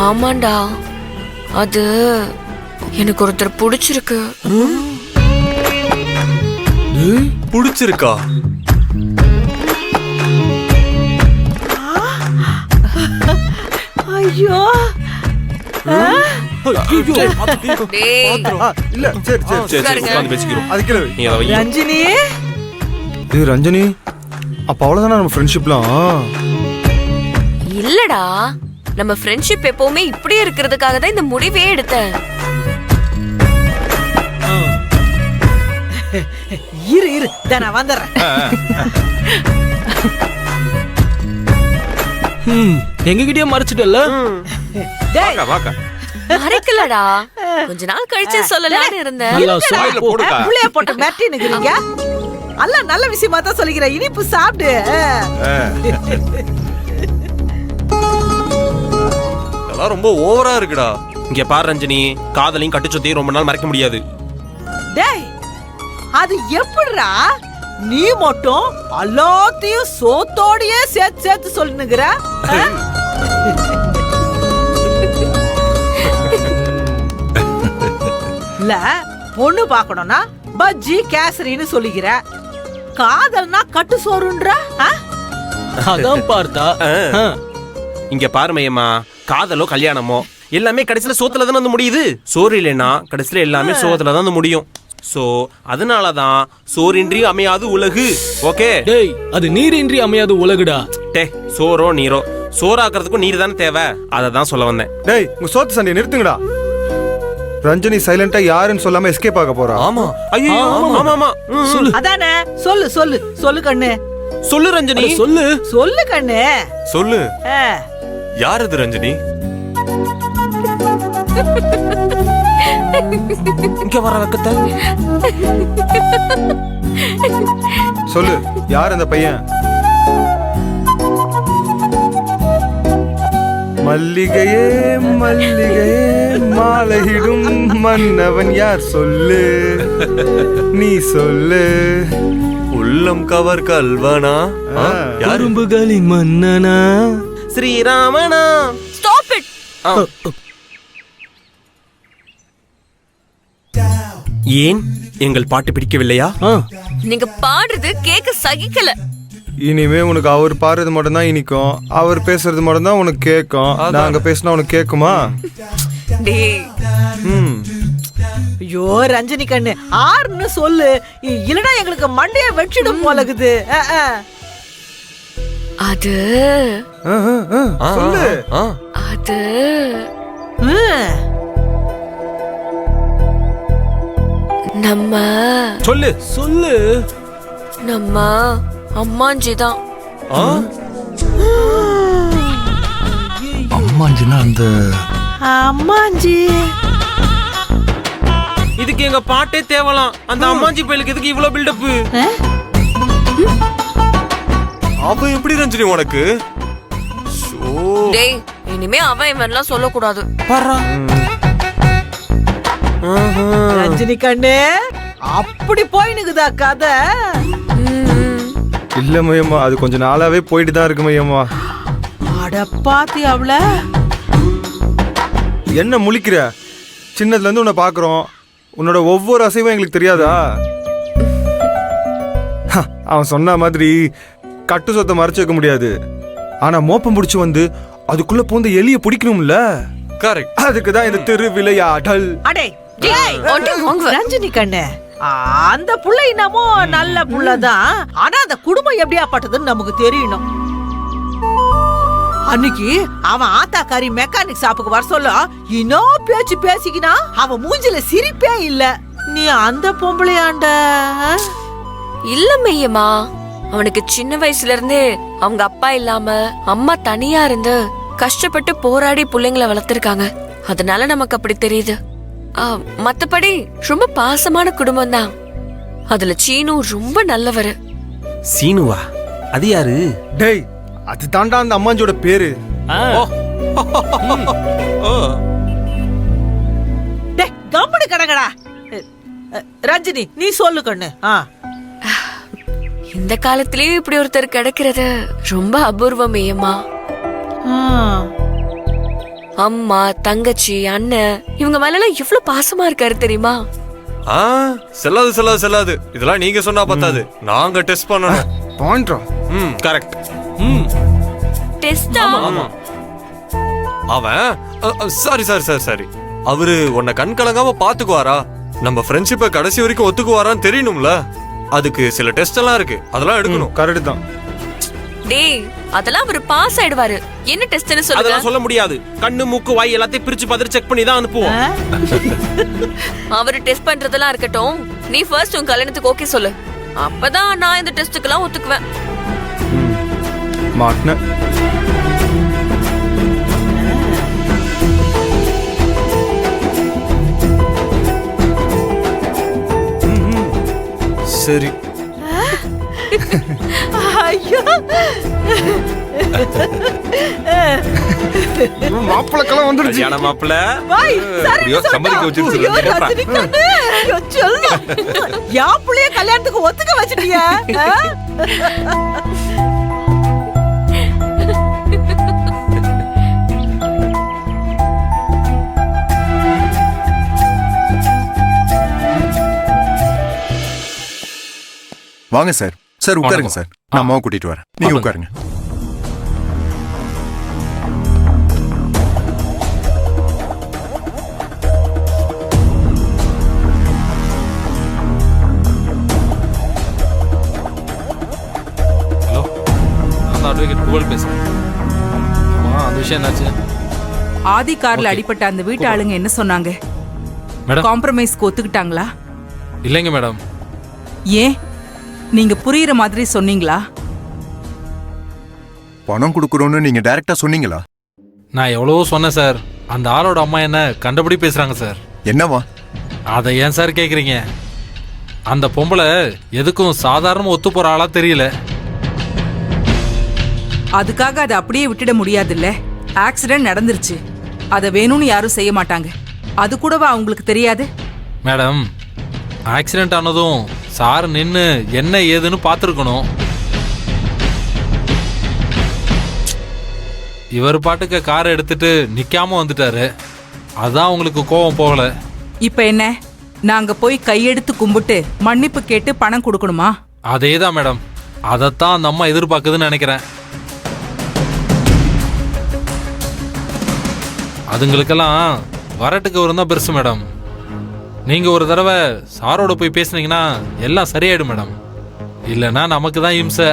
ஆமாண்டா, அது எனக்கு ஒருத்தர் பிடிச்சிருக்கு. பிடிச்சிருக்கா? ஐயோ இல்ல சரி சரி சரி உட்கார்ந்து பேசிக்கிறோம். அதுக்கு நீ அதை வை. ரஞ்சினி, ரஞ்சனி, அப்ப அவ்வளவுதானே நம்ம ஃப்ரெண்ட்ஷிப்லாம்? இல்லடா, நம்ம ஃப்ரெண்ட்ஷிப் எப்பவுமே இப்படியே இருக்கிறதுக்காக தான் இந்த முடிவே எடுத்தேன். இரு இரு, நான் வந்துடுறேன். எங்ககிட்டயே மறைச்சிட்டல. டேய், வாக்கா மறைக்கலடா, கொஞ்ச நாள் கழிச்சு சொல்லலாம்னு இருந்தேன். நல்லா சொல்லு. போடுக்கா. புள்ளைய போட்டு மிரட்டி நிக்கிறீங்க. அல்ல நல்ல விஷயமா தான் சொல்லிக்கிறேன். இனிப்பு சாப்பிடு. இதெல்லாம் ரொம்ப ஓவரா இருக்குடா. இங்க பாரு ரஞ்சினி, காதலையும் கட்டுச்சொத்தையும் ரொம்ப நாள் மறைக்க முடியாது. டேய், அது எப்படிடா நீ மட்டும் எல்லாத்தையும் சோத்தோடயே சேர்த்து சேர்த்து சொல்லுங்கிற? இல்ல, பொண்ணு பாக்கணும்னா பஜ்ஜி கேசரின்னு சொல்லிக்கிற, காதல்னா கட்டு சோறுன்ற. அதான் பார்த்தா. இங்க பாரு மையம்மா, காதலோ கல்யாணமோ எல்லாமே கடைசியில சோத்துல தானே வந்து முடியுது. சோறு இல்லைன்னா கடைசியில எல்லாமே சோத்துல தான் வந்து முடியும். சோ அதனாலதான் சோறின்றி அமையாது உலகு. ஓகே டேய், அது நீரின்றி அமையாது உலகுடா. டே, சோறோ நீரோ, சோறாக்குறதுக்கும் நீர் தானே தேவை. அதை தான் சொல்ல வந்தேன். டேய், உங்க சோத்து சண்டையை நிறுத்துங்கடா. ரஞ்சனி சைலண்டா யாருன்னு சொல்லாம எஸ்கேப் ஆக போறா. ஆமா. ஐயோ, ஆமா ஆமா. சொல்லு. அதானே, சொல்லு சொல்லு சொல்லு கண்ணு. சொல்லு ரஞ்சனி, சொல்லு. சொல்லு கண்ணு. சொல்லு. ஆ. யார் அது ரஞ்சனி? இங்க வர வெக்கத்தை சொல்லு, யார் அந்த பையன்? மல்லிகையே மல்லிகையே மாலையிடும் மன்னவன் யார் சொல்லு, நீ சொல்லு. உள்ளம் கவர் கல்வனா? அரும்புகளின் மன்னனா? ஸ்ரீராமனா? Stop it. ஏன் எங்கள் பாட்டு பிடிக்கவில்லையா? நீங்க பாடுறது கேட்க சகிக்கல. இனிமே உனக்கு அவர் பாடுறது மட்டும் தான் இனிக்கும், அவர் பேசுறது மட்டும் தான் உனக்கு கேட்கும். நாங்க பேசினா உனக்கு கேட்குமா? டேய், ஐயோ ரஞ்சனி கண்ணு, ஆறுன்னு சொல்லு, இல்லடா எங்களுக்கு மண்டைய வெச்சிடும் போலகுது. அது சொல்லு. அது நம்ம சொல்லு சொல்லு. நம்ம அம்மாஞ்சி தான். அம்மாஞ்சினா அந்த அம்மாஞ்சி. இதுக்கு எங்க பாட்டே தேவலாம். அந்த அம்மாஞ்சி பயலுக்கு எதுக்கு இவ்வளவு பில்டப்? அவ எப்படி ரஞ்சனி உனக்கு? டேய், இனிமே அவன் இவன்லாம் சொல்லக்கூடாது. ரஞ்சனி கண்ணு, அப்படி போயினுக்குதா கதை? இல்ல மையம்மா, அது கொஞ்ச நாளாவே போயிட்டு தான் இருக்கு மையம்மா. அட பாத்தி அவள. என்ன முழிக்கிற? சின்னதுல இருந்து உன்னை பாக்குறோம், உன்னோட ஒவ்வொரு அசைவும் எங்களுக்கு தெரியாதா? அவன் சொன்ன மாதிரி கட்டு சொத்தை மறைச்சு வைக்க முடியாது. ஆனா மோப்பம் பிடிச்சு வந்து அதுக்குள்ள பூந்த எலிய பிடிக்கணும்ல. கரெக்ட். அதுக்குதான் இந்த திருவிளையாடல். அடே வாங்க. ரஞ்சனி கண்ணு, அந்த புள்ள என்னமோ நல்ல புள்ளதான், ஆனா அந்த குடும்பம் எப்படியா பட்டதுன்னு நமக்கு தெரியணும். அன்னைக்கு அவன் ஆத்தாக்காரி மெக்கானிக் ஷாப்புக்கு வர சொல்ல இன்னும் பேச்சு பேசிக்கினா அவன் மூஞ்சில சிரிப்பே இல்ல. நீ அந்த பொம்பளையாண்ட? இல்ல மையம்மா, அவனுக்கு சின்ன வயசுல இருந்தே அவங்க அப்பா இல்லாம அம்மா தனியா இருந்து கஷ்டப்பட்டு போராடி பிள்ளைங்களை வளர்த்திருக்காங்க. அதனால நமக்கு அப்படி தெரியுது. மத்தபடி ரொம்ப பாசமான குடும்பம் தான். அதுல சீனு ரொம்ப நல்லவரு. சீனுவா? அது யாரு? டேய், அது தாண்டா அந்த அம்மாஞ்சியோட பேரு. டேய், கம்பெனி கடங்கடா. ரஞ்சினி, நீ சொல்லு கண்ணு. இந்த காலத்திலயும் இப்படி ஒருத்தர் கிடைக்கிறது ரொம்ப அபூர்வம் மையம்மா. அம்மா தங்கச்சி அண்ணன் இவங்க மேல எல்லாம் எவ்வளவு பாசமா இருக்காரு தெரியுமா? ஆ செல்லாது இதெல்லாம் நீங்க சொன்னா பத்தாது, நாங்க டெஸ்ட் பண்ணணும். பாயிண்ட்ரா. ம் கரெக்ட். ம் டெஸ்டா? அவன் சாரி அவரு உன்னை கண் கலங்காம பாத்துக்குவாரா, நம்ம ஃப்ரெண்ட்ஷிப்பை கடைசி வரைக்கும் ஒத்துக்குவாரான்னு தெரியணும்ல. அதுக்கு சில டெஸ்ட் எல்லாம் இருக்கு, அதெல்லாம் எடுக்கணும். கரெக்ட் தான். டேய் அதெல்லாம் அவர் பாஸ் ஆயிடுவாரு. என்ன டெஸ்ட்னு சொல்லுங்க. அதெல்லாம் சொல்ல முடியாது. கண்ணு மூக்கு வாய் எல்லாத்தையும் பிரிச்சு பார்த்து செக் பண்ணி தான் அனுப்புவோம். அவர் டெஸ்ட் பண்றதெல்லாம் இருக்கட்டும், நீ ஃபர்ஸ்ட் உன் கல்யாணத்துக்கு ஓகே சொல்லு. அப்பதான் நான் இந்த டெஸ்டுக்கெல்லாம் ஒத்துக்குவேன். மாட்டின. சரி. ஐயோ மாப்பிளக்கெல்லாம் வந்துருச்சு. கல்யாண மாப்பிள்ள வாய் சரி எப்படியோ சம்மதிக்க வச்சிருச்சு. ரஜினி கண்ணு ஐயோ சொல்லும் யா புள்ளைய கல்யாணத்துக்கு ஒத்துக்க வச்சிட்டியா? வாங்க சார். சார் உட்காருங்க சார். நான் அம்மாவை கூட்டிட்டு வரேன். நீங்க உட்காருங்க. ஹலோ, நான் தான் அட்வொகேட் புகழ் பேசுறேன். ஆமா, அந்த விஷயம் என்னாச்சு ஆதி கார்ல அடிபட்ட அந்த வீட்டு ஆளுங்க என்ன சொன்னாங்க? மேடம்? காம்ப்ரமைஸ்க்கு ஒத்துக்கிட்டாங்களா? இல்லைங்க மேடம். ஏன், நீங்க புரியுற மாதிரி சொன்னீங்களா? பணம் கொடுக்குறோன்னு நீங்க டைரக்டா சொன்னீங்களா? நான் எவ்வளவோ சொன்னேன் சார். அந்த ஆளோட அம்மா என்ன கண்டபடி பேசுறாங்க சார். என்னவா? அதை ஏன் சார் கேக்குறீங்க? அந்த பொம்பளை எதுக்கும் சாதாரணமா ஒத்து போற ஆளா தெரியல. அதுக்காக அதை அப்படியே விட்டுட முடியாதுல்ல. ஆக்சிடென்ட் நடந்துருச்சு, அதை வேணும்னு யாரும் செய்ய மாட்டாங்க. அது கூடவா அவங்களுக்கு தெரியாது? மேடம், ஆக்சிடென்ட் ஆனதும் சார் நின்னு என்ன ஏதுன்னு பார்த்துருக்கணும். இவர் பாட்டுக்கு காரை எடுத்துட்டு நிக்காம வந்துட்டாரு. அதான் உங்களுக்கு கோபம் போகல. இப்ப என்ன, நாங்க போய் கையெடுத்து கும்பிட்டு மன்னிப்பு கேட்டு பணம் கொடுக்கணுமா? அதேதான் மேடம், அதைத்தான் அந்த அம்மா எதிர்பார்க்குதுன்னு நினைக்கிறேன். அதுங்களுக்கெல்லாம் வரட்டுக்கு வரும் தான் பெருசு மேடம். நீங்க ஒரு தடவை சாரோட போய் பேசுனீங்கன்னா எல்லாம் சரியாயிடும் மேடம். இல்லைன்னா நமக்கு தான் இம்சை.